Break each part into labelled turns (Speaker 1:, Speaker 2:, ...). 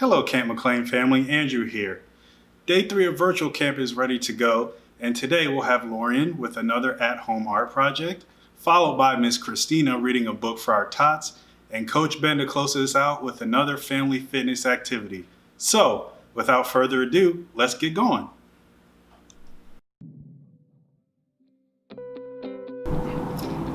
Speaker 1: Hello Camp McLean family, Andrew here. Day 3 of virtual camp is ready to go, and today we'll have Lorian with another at-home art project, followed by Miss Christina reading a book for our tots, and Coach Ben to close us out with another family fitness activity. So, without further ado, let's get going.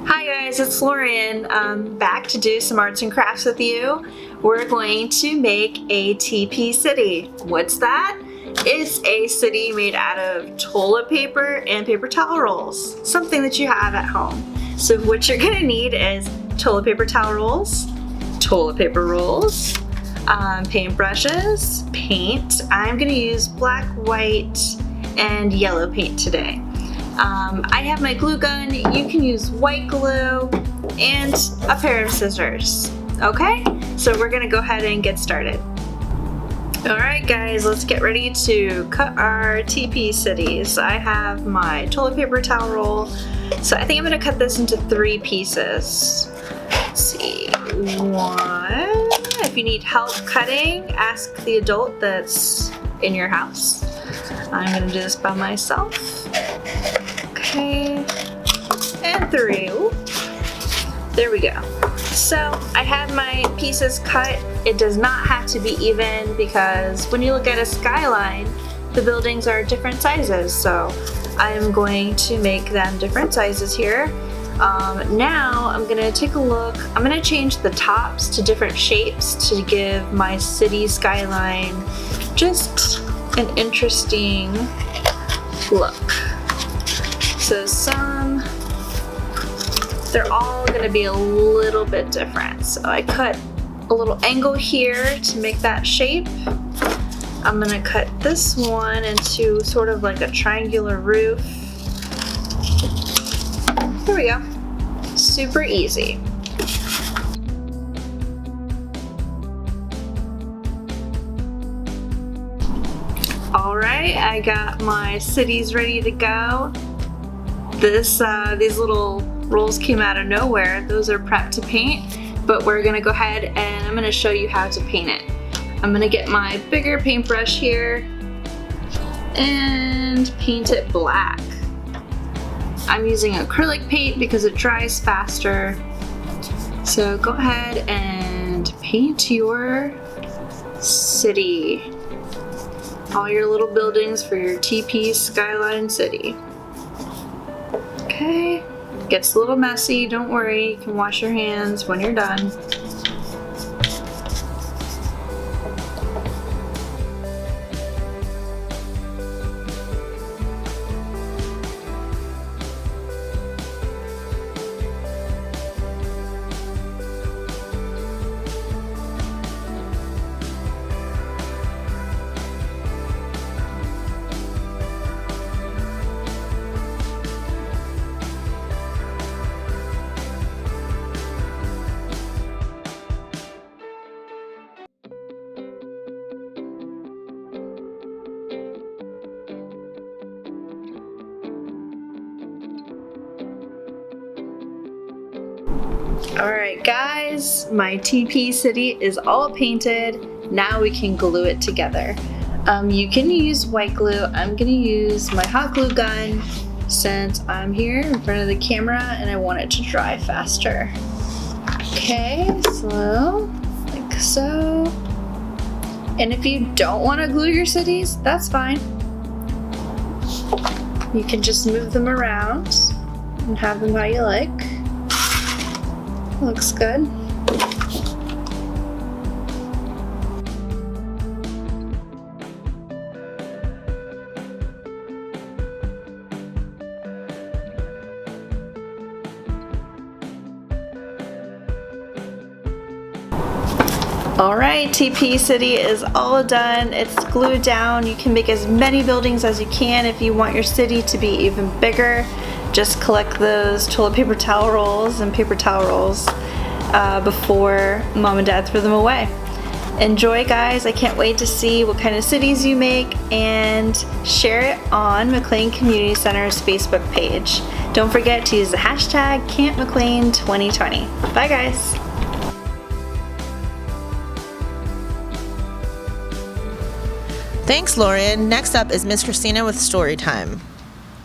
Speaker 2: Hi guys, it's Lorian. Back to do some arts and crafts with you. We're going to make a TP city. What's that? It's a city made out of toilet paper and paper towel rolls, something that you have at home. So what you're gonna need is toilet paper towel rolls, toilet paper rolls, paint brushes, paint. I'm gonna use black, white, and yellow paint today. I have my glue gun. You can use white glue and a pair of scissors. Okay, so we're gonna go ahead and get started. Alright guys, let's get ready to cut our TP cities. I have my toilet paper towel roll, so I think I'm gonna cut this into 3 pieces. Let's see, 1. If you need help cutting, ask the adult that's in your house. I'm gonna do this by myself. Okay, and 3. Ooh. There we go. So I have my pieces cut. It does not have to be even because when you look at a skyline, the buildings are different sizes. So I'm going to make them different sizes here. Now I'm gonna take a look. I'm gonna change the tops to different shapes to give my city skyline just an interesting look. So they're all gonna be a little bit different. So I cut a little angle here to make that shape. I'm gonna cut this one into sort of like a triangular roof. There we go. Super easy. All right, I got my cities ready to go. These little rolls came out of nowhere. Those are prepped to paint, but we're gonna go ahead and I'm gonna show you how to paint it. I'm gonna get my bigger paintbrush here and paint it black. I'm using acrylic paint because it dries faster. So go ahead and paint your city. All your little buildings for your TP skyline city. Okay, gets a little messy, don't worry, you can wash your hands when you're done. Alright guys, my TP city is all painted. Now we can glue it together. You can use white glue. I'm gonna use my hot glue gun since I'm here in front of the camera and I want it to dry faster. Okay, so like so. And if you don't want to glue your cities, that's fine. You can just move them around and have them how you like. Looks good. All right, TP City is all done. It's glued down. You can make as many buildings as you can. If you want your city to be even bigger, just collect those toilet paper towel rolls and paper towel rolls before mom and dad throw them away. Enjoy guys, I can't wait to see what kind of cities you make, and share it on McLean Community Center's Facebook page. Don't forget to use the hashtag CampMcLean2020. Bye guys.
Speaker 3: Thanks, Lorian. Next up is Miss Christina with story time.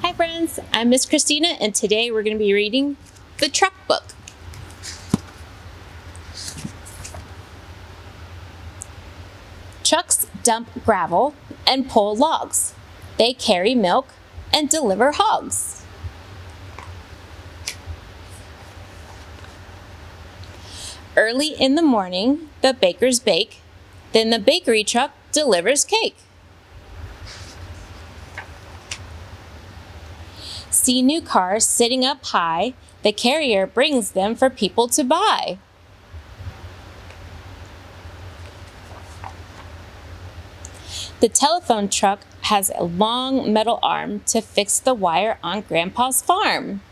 Speaker 4: Hi friends, I'm Miss Christina and today we're going to be reading the Truck Book. Trucks dump gravel and pull logs. They carry milk and deliver hogs. Early in the morning, the bakers bake, then the bakery truck delivers cake. See new cars sitting up high, the carrier brings them for people to buy. The telephone truck has a long metal arm to fix the wire on Grandpa's farm.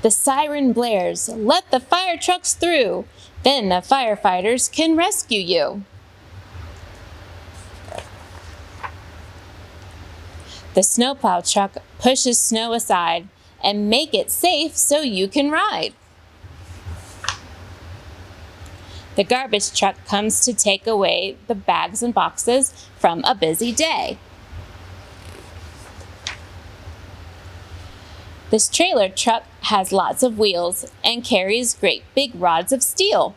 Speaker 4: The siren blares, let the fire trucks through, then the firefighters can rescue you. The snowplow truck pushes snow aside and make it safe so you can ride. The garbage truck comes to take away the bags and boxes from a busy day. This trailer truck has lots of wheels and carries great big rods of steel.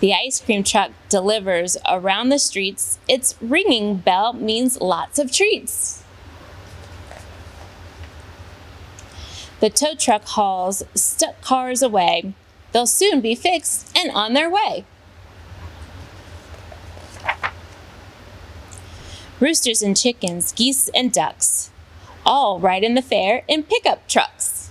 Speaker 4: The ice cream truck delivers around the streets. Its ringing bell means lots of treats. The tow truck hauls stuck cars away. They'll soon be fixed and on their way. Roosters and chickens, geese and ducks, all ride in the fair in pickup trucks.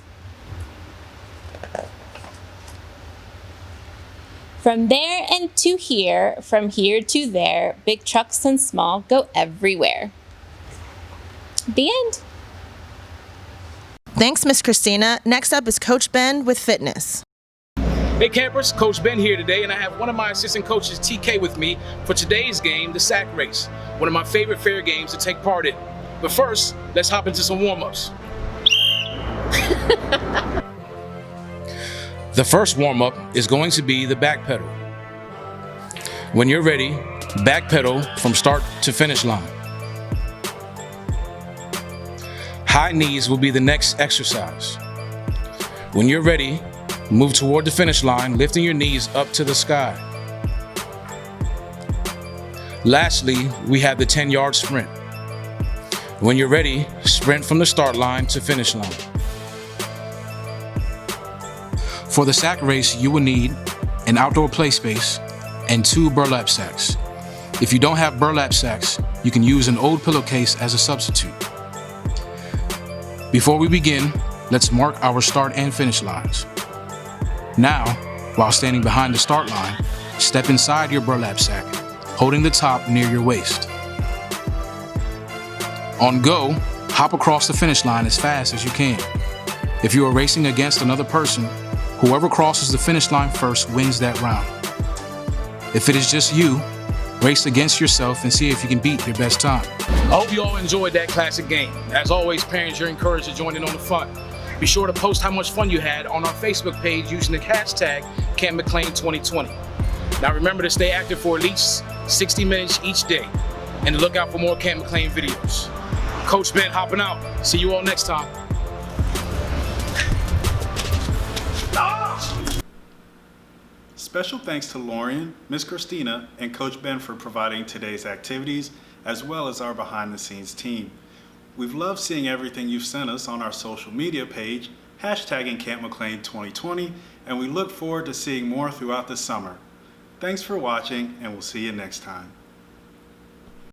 Speaker 4: From there and to here, from here to there, big trucks and small go everywhere. The end.
Speaker 3: Thanks, Miss Christina. Next up is Coach Ben with fitness.
Speaker 5: Hey campers, Coach Ben here today, and I have one of my assistant coaches, TK, with me for today's game, the sack race, one of my favorite fair games to take part in. But first, let's hop into some warm-ups. The first warm-up is going to be the back pedal. When you're ready, back pedal from start to finish line. High knees will be the next exercise. When you're ready, move toward the finish line, lifting your knees up to the sky. Lastly, we have the 10-yard sprint. When you're ready, sprint from the start line to finish line. For the sack race, you will need an outdoor play space and 2 burlap sacks. If you don't have burlap sacks, you can use an old pillowcase as a substitute. Before we begin, let's mark our start and finish lines. Now, while standing behind the start line, step inside your burlap sack, holding the top near your waist. On go, hop across the finish line as fast as you can. If you are racing against another person, whoever crosses the finish line first wins that round. If it is just you, race against yourself and see if you can beat your best time. I hope you all enjoyed that classic game. As always, parents, you're encouraged to join in on the fun. Be sure to post how much fun you had on our Facebook page using the hashtag Camp McLean 2020. Now remember to stay active for at least 60 minutes each day and to look out for more Camp McLean videos. Coach Ben hopping out. See you all next time.
Speaker 1: Special thanks to Lorian, Miss Christina, and Coach Ben for providing today's activities, as well as our behind-the-scenes team. We've loved seeing everything you've sent us on our social media page, hashtagging Camp McLean 2020, and we look forward to seeing more throughout the summer. Thanks for watching, and we'll see you next time.